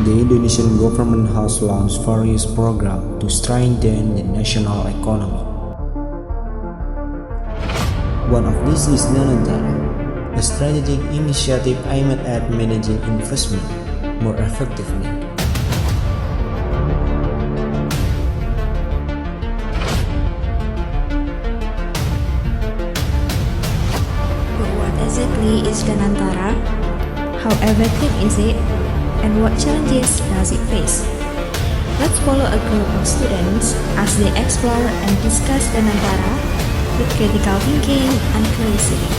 The Indonesian government has launched various programs to strengthen the national economy. One of these is Danantara, a strategic initiative aimed at managing investment more effectively. But what exactly is Danantara? How effective is it? And what challenges does it face? Let's follow a group of students as they explore and discuss Danantara with critical thinking and curiosity.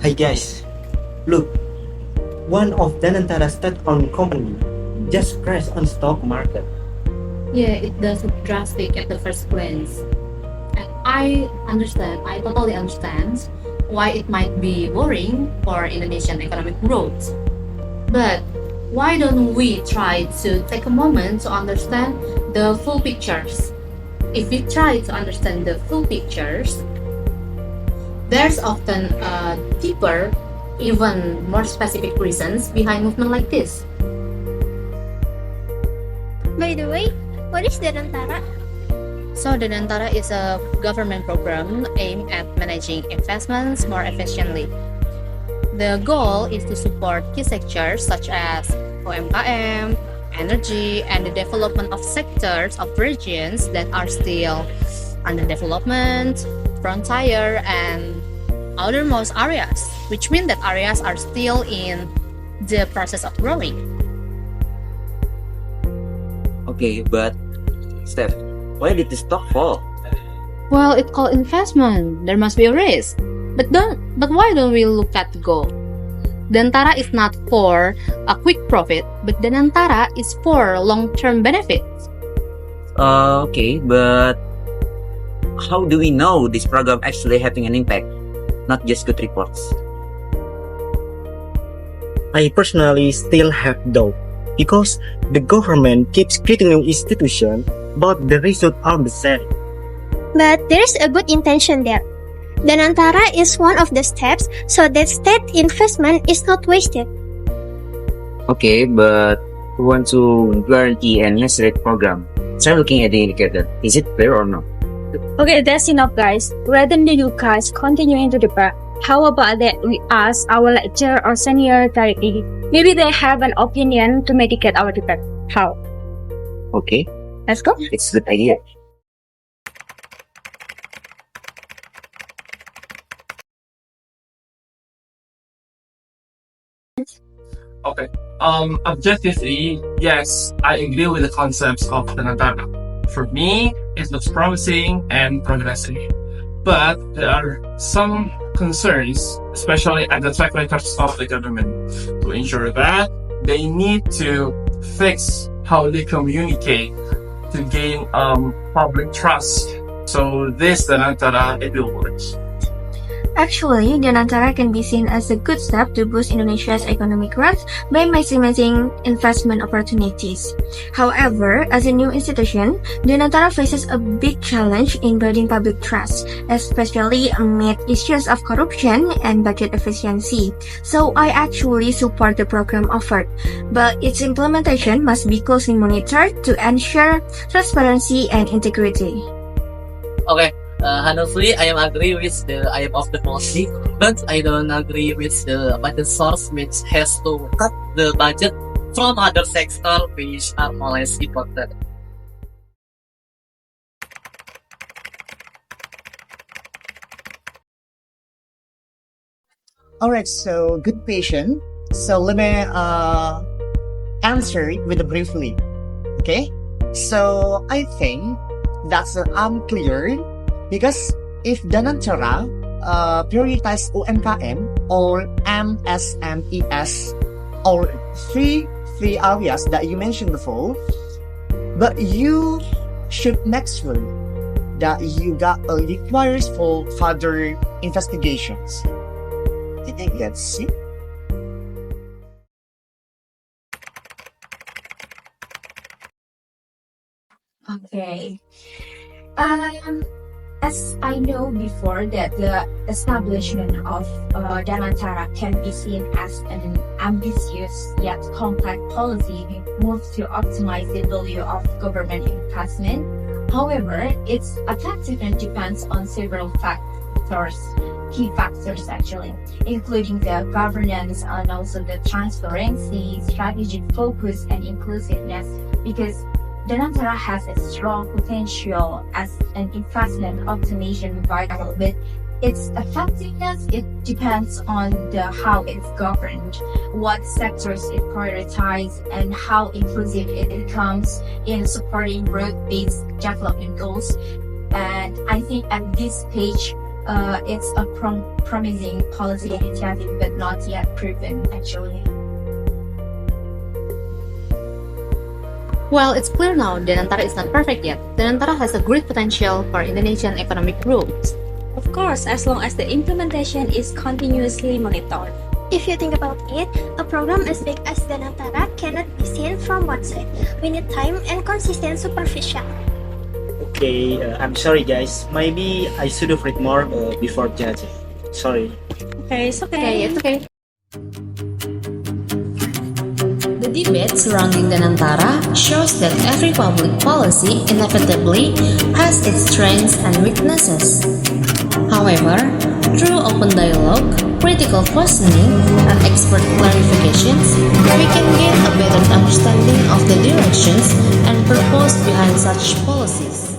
Hi guys, look, one of Danantara's state-owned company just crashed on stock market. Yeah, it does look drastic at the first glance. And I totally understand why it might be worrying for Indonesian economic growth. But why don't we try to take a moment to understand the full pictures? If we try to understand the full pictures, there's often a deeper, even more specific reasons behind movement like this. By the way, what is Danantara? So Danantara is a government program aimed at managing investments more efficiently. The goal is to support key sectors such as UMKM, energy, and the development of sectors of regions that are still under development, frontier, and outermost areas, which mean that areas are still in the process of growing. Okay, but Steph, why did the stock fall? Well, it's called investment. There must be a risk. But why don't we look at the goal? Danantara is not for a quick profit, but Danantara is for long-term benefits. Okay, but how do we know this program actually having an impact, not just good reports? I personally still have doubt because the government keeps critiquing institution, but the result are the same. But there's a good intention there. Danantara is one of the steps so that state investment is not wasted. Okay, but we want to guarantee an accurate program. Try looking at the indicator. Is it fair or not? Okay, that's enough, guys. Rather than you guys continuing to debate, how about that we ask our lecturer or senior directly? Maybe they have an opinion to mitigate our debate. How? Okay, Let's go. it's a good idea. Okay. Objectively, yes, I agree with the concepts of Danantara. For me, it looks promising and progressive. But there are some concerns, especially at the track records of the government. To ensure that, they need to fix how they communicate to gain public trust. So this Danantara, it will work. Actually, Danantara can be seen as a good step to boost Indonesia's economic growth by maximizing investment opportunities. However, as a new institution, Danantara faces a big challenge in building public trust, especially amid issues of corruption and budget efficiency. So I actually support the program offered, but its implementation must be closely monitored to ensure transparency and integrity. Okay, honestly, I am agree with the aim of the policy, but I don't agree with the budget source which has to cut the budget from other sectors which are more less important. Alright, so good question. So let me answer it with a briefly. Okay? So I think that's unclear because if Danantara prioritize UMKM or MSMEs or three areas that you mentioned before, but you should make sure that you got requires for further investigations. I think that's it. Okay. As I know before that the establishment of Danantara can be seen as an ambitious yet complex policy moved to optimize the value of government investment. However, its effectiveness depends on several key factors actually, including the governance and also the transparency, strategic focus, and inclusiveness, because Danantara has a strong potential as an investment optimization vehicle, but its effectiveness, it depends on how it's governed, what sectors it prioritizes, and how inclusive it becomes in supporting growth-based development goals. And I think at this stage, it's a promising policy initiative, but not yet proven actually. Well, it's clear now Danantara is not perfect yet. Danantara has a great potential for Indonesian economic growth. Of course, as long as the implementation is continuously monitored. If you think about it, a program as big as Danantara cannot be seen from one side. We need time and consistent supervision. Okay, I'm sorry guys. Maybe I should have read more before judging. Sorry. Okay, it's okay. Okay, it's okay. The debate surrounding Danantara shows that every public policy inevitably has its strengths and weaknesses. However, through open dialogue, critical questioning, and expert clarifications, we can gain a better understanding of the directions and purpose behind such policies.